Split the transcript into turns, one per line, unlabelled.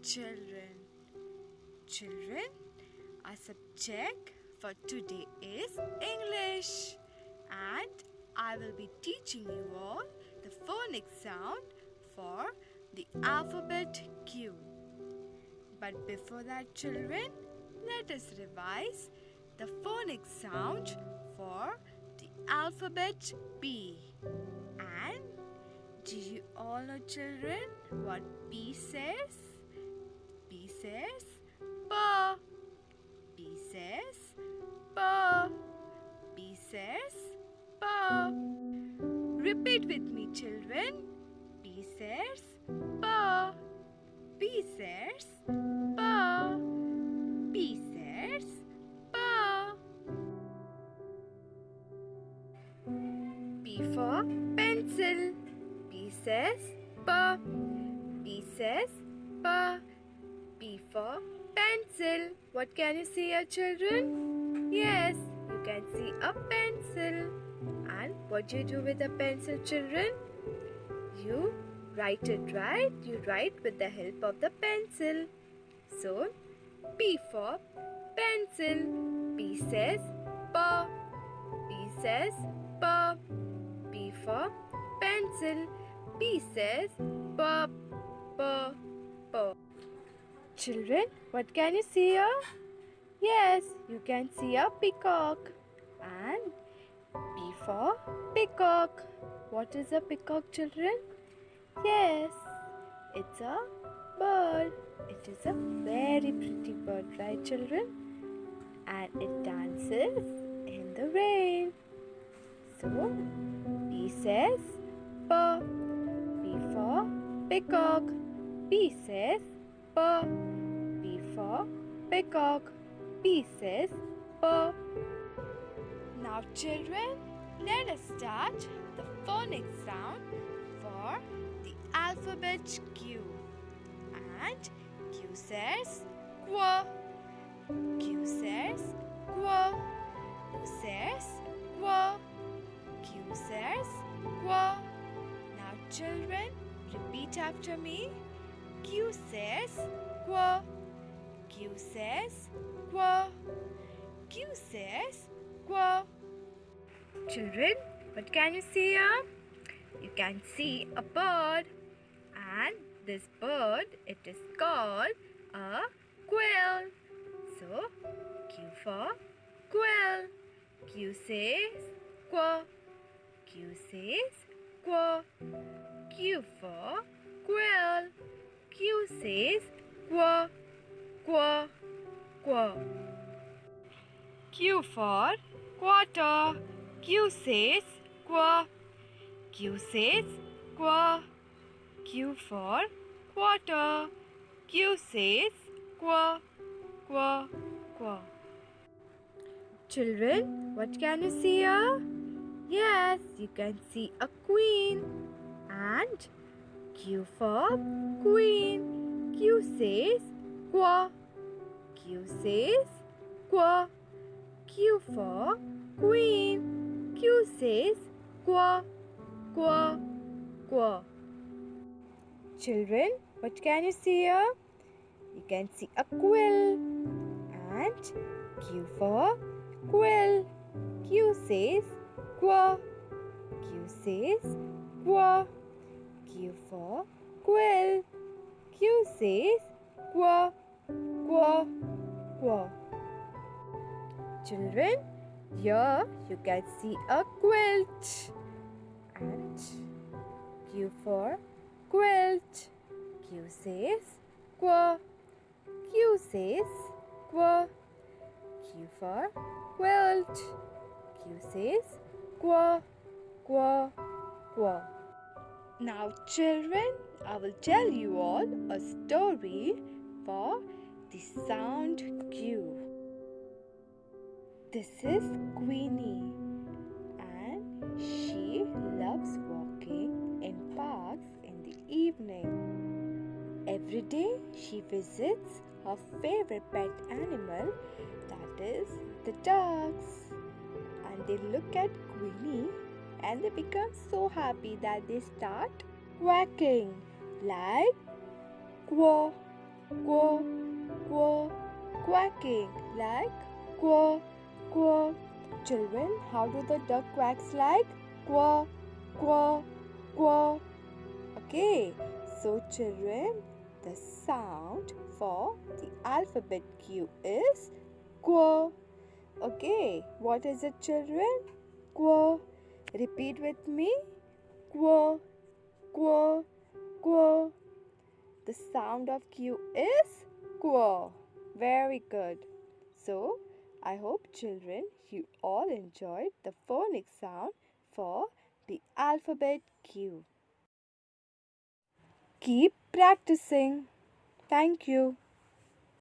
children. Children, our subject for today is English, and I will be teaching you all the phonic sound for the alphabet Q. But before that, children, let us revise the phonic sound for the alphabet B. And do you all know, children, what B says? B says pa. B says pa. B says pa. Repeat with me, children. B says pa. B says pa. B says pa. P for pencil. P says pa. P says pa. P for pencil. What can you see here, children? Yes, you can see a pencil. And what do you do with a pencil, children? You write it, right? You write with the help of the pencil. So, P for pencil. P says pa. P says pa. P for pencil. P says pa, pa, pa. Children, what can you see here? Yes, you can see a peacock. And P for peacock. What is a peacock, children? Yes, it's a bird. It is a very pretty bird, right, children? And it dances in the rain. So, P says pa. P for peacock. P says pa. P for peacock. P says pa. Now, children, let us start the phonic sound for the alphabet Q. And Q says qua. Q says qua. Q says qua. Q says qua. Now, children, repeat after me. Q says qua. Q says qua. Q says qua. Children, what can you see here? You can see a bird, and this bird, it is called a quail. So, Q for quail. Q says qua. Q says qua. Q for quail. Q says qua, qua, qua. Q for quarter. Q says qua. Q says qua. Q for quarter. Q says qua, qua, qua. Children, what can you see here? Yes, you can see a queen. And Q for queen. Q says qua. Q says qua. Q for queen. Q says qua, qua, qua. Children, what can you see here? You can see a quill. And Q for quill. Q says qua. Q says qua. Q for quill. Q says qua, qua, qua. Children, here you can see a quilt. And Q for quilt. Q says qua. Q says qua. Q for quilt. Q says qua, qua, qua. Now, children, I will tell you all a story for the sound Q. This is Queenie, and she loves walking in parks in the evening. Every day she visits her favorite pet animal, that is the dogs. And they look at Queenie and they become so happy that they start quacking like quack, quo, quo, quacking like quo, quo. Children, how do the duck quacks like? Quo, quo, quo. Okay, so children, the sound for the alphabet Q is quo. Okay, what is it, children? Quo. Repeat with me. Quo, quo, quo. The sound of Q is quo. Very good. So, I hope children you all enjoyed the phonic sound for the alphabet Q. Keep practicing. Thank you.